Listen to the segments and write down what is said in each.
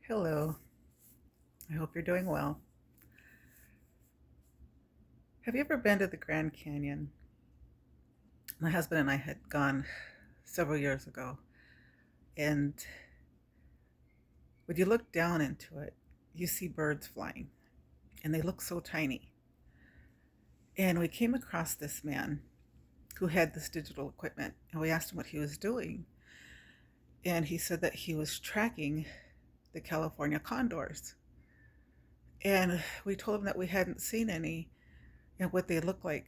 Hello, I hope you're doing well. Have you ever been to the Grand Canyon? My husband and I had gone several years ago, and when you look down into it, you see birds flying, and they look so tiny. And we came across this man who had this digital equipment, and we asked him what he was doing. And he said that he was tracking the California condors. And we told him that we hadn't seen any and what they look like.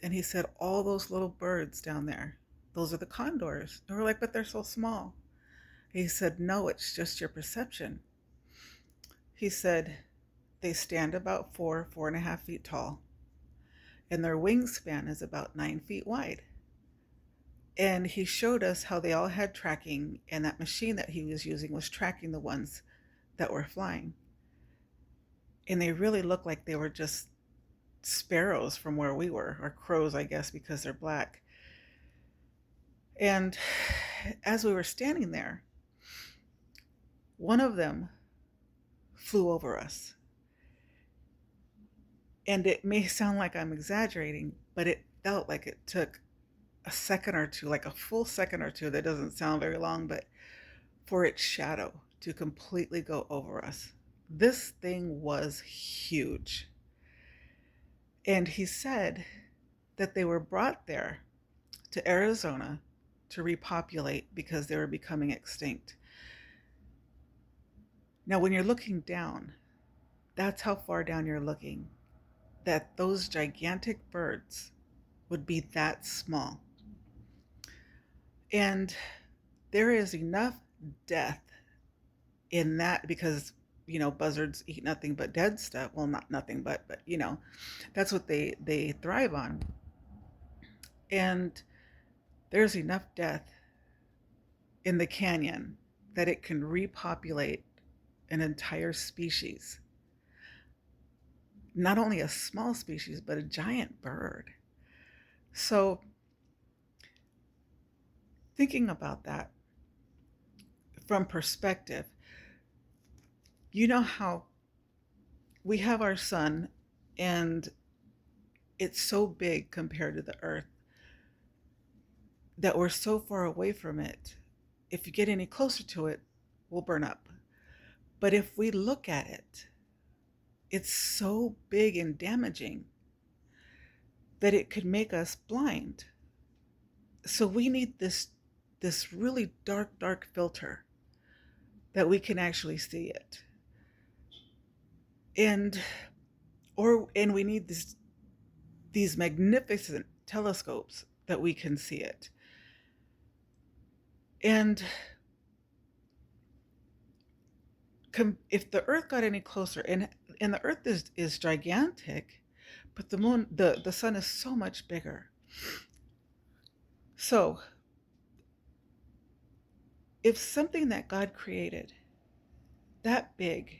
And he said, all those little birds down there, those are the condors. And we're like, but they're so small. He said, no, it's just your perception. He said, they stand about 4.5 feet tall, and their wingspan is about 9 feet wide. And he showed us how they all had tracking, and that machine that he was using was tracking the ones that were flying. And they really looked like they were just sparrows from where we were, or crows, I guess, because they're black. And as we were standing there, one of them flew over us. And it may sound like I'm exaggerating, but it felt like it took a second or two, like a full second or two. That doesn't sound very long, but for its shadow to completely go over us. This thing was huge. And he said that they were brought there to Arizona to repopulate because they were becoming extinct. Now, when you're looking down, that's how far down you're looking, that those gigantic birds would be that small. And there is enough death in that because, buzzards eat nothing but dead stuff. Well, not nothing, but that's what they thrive on. And there's enough death in the canyon that it can repopulate an entire species. Not only a small species, but a giant bird. So, thinking about that from perspective, you know how we have our sun and it's so big compared to the earth that we're so far away from it. If you get any closer to it, we'll burn up. But if we look at it, it's so big and damaging that it could make us blind. So we need this really dark filter that we can actually see it. And we need these magnificent telescopes that we can see it. And if the earth got any closer, and the earth is gigantic, but the sun is so much bigger. So if something that God created that big,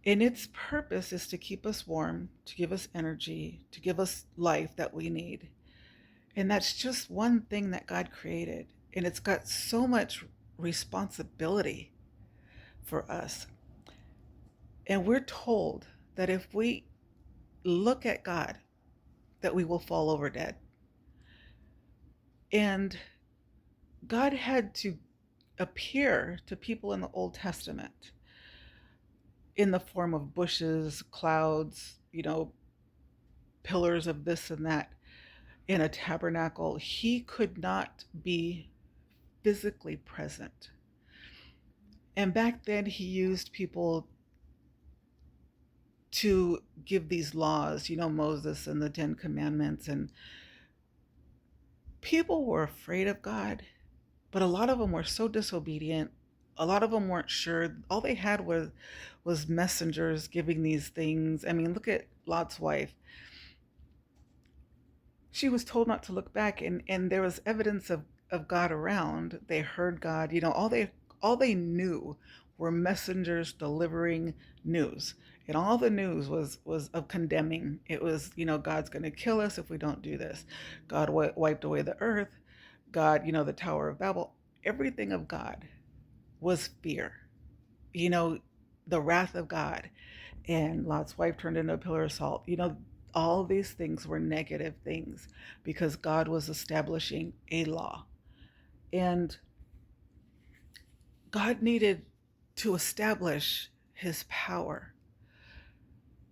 and its purpose is to keep us warm, to give us energy, to give us life that we need, and that's just one thing that God created, and it's got so much responsibility for us. And we're told that if we look at God, that we will fall over dead. And God had to appear to people in the Old Testament in the form of bushes, clouds, pillars of this and that in a tabernacle. He could not be physically present. And back then, he used people to give these laws, Moses and the Ten Commandments. And people were afraid of God, but a lot of them were so disobedient. A lot of them weren't sure. All they had was messengers giving these things. I mean, look at Lot's wife. She was told not to look back, and there was evidence of God around. They heard God. All they knew were messengers delivering news. And all the news was of condemning. It was, God's going to kill us if we don't do this. God wiped away the earth. God, the Tower of Babel. Everything of God was fear. you know, the wrath of God, and Lot's wife turned into a pillar of salt. All these things were negative things because God was establishing a law. And God needed to establish his power.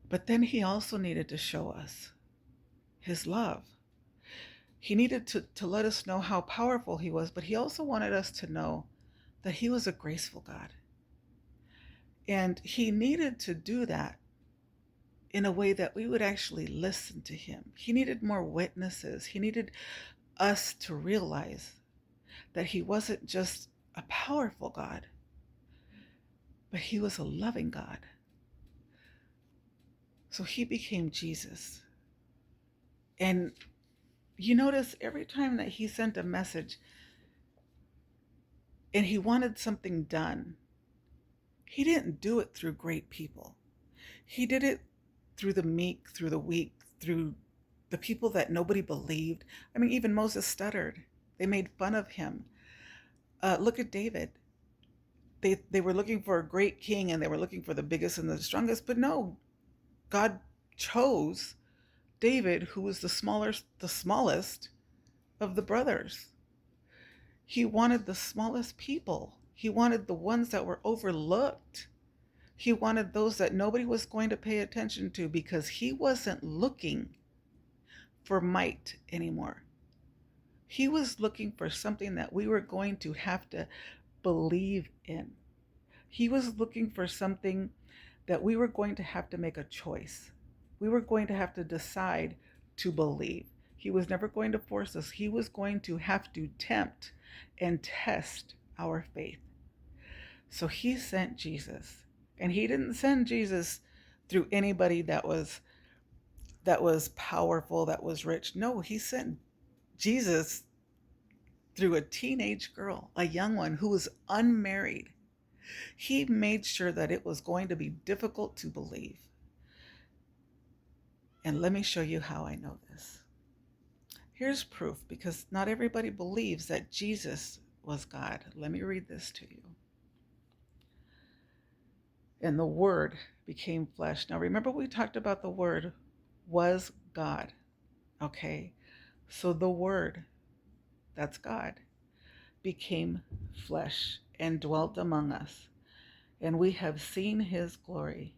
But then he also needed to show us his love. He needed to let us know how powerful he was, but he also wanted us to know that he was a graceful God. And he needed to do that in a way that we would actually listen to him. He needed more witnesses. He needed us to realize that he wasn't just a powerful God, but he was a loving God. So he became Jesus. And you notice every time that he sent a message and he wanted something done, he didn't do it through great people. He did it through the meek, through the weak, through the people that nobody believed. I mean, even Moses stuttered. They made fun of him. Look at David. They were looking for a great king and they were looking for the biggest and the strongest, but no, God chose David, who was the smallest of the brothers. He wanted the smallest people. He wanted the ones that were overlooked. He wanted those that nobody was going to pay attention to because he wasn't looking for might anymore. He was looking for something that we were going to have to believe in. He was looking for something that we were going to have to make a choice. We were going to have to decide to believe. He was never going to force us. He was going to have to tempt and test our faith. So he sent Jesus. And he didn't send Jesus through anybody that was powerful, that was rich. No, he sent Jesus through a teenage girl, a young one who was unmarried. He made sure that it was going to be difficult to believe. And let me show you how I know this. Here's proof, because not everybody believes that Jesus was God. Let me read this to you. And the Word became flesh. Now remember, we talked about the Word was God. Okay? So the Word, that's God, became flesh and dwelt among us. And we have seen his glory.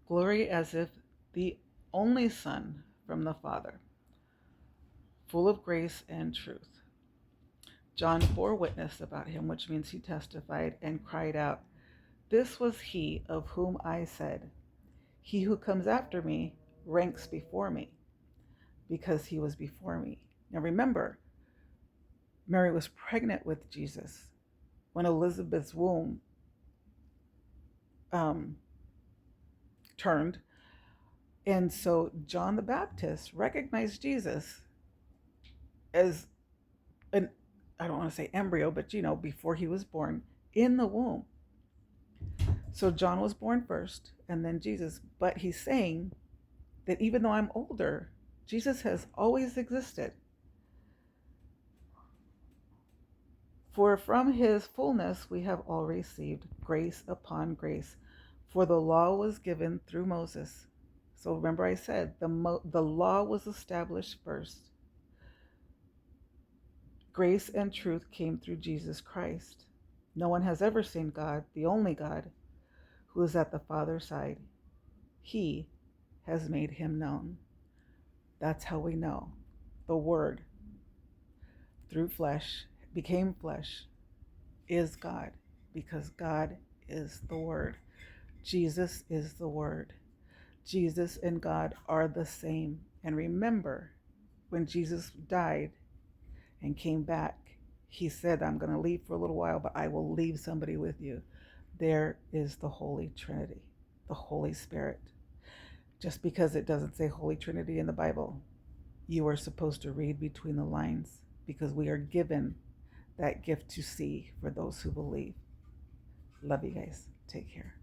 Glory as if the only Son from the Father, full of grace and truth. John bore witness about him, which means he testified and cried out, "This was he of whom I said, he who comes after me ranks before me, because he was before me." Now remember, Mary was pregnant with Jesus when Elizabeth's womb turned. And so John the Baptist recognized Jesus as an, I don't want to say embryo, but before he was born in the womb. So John was born first and then Jesus. But he's saying that even though I'm older, Jesus has always existed. For from his fullness we have all received grace upon grace. For the law was given through Moses. So remember I said the law was established first. Grace and truth came through Jesus Christ. No one has ever seen God, the only God, who is at the Father's side. He has made him known. That's how we know the Word, through flesh, became flesh, is God, because God is the Word. Jesus is the Word. Jesus and God are the same. And remember, when Jesus died and came back, he said, "I'm going to leave for a little while, but I will leave somebody with you." There is the Holy Trinity, the Holy Spirit. Just because it doesn't say Holy Trinity in the Bible, you are supposed to read between the lines, because we are given that gift to see for those who believe. Love you guys. Take care.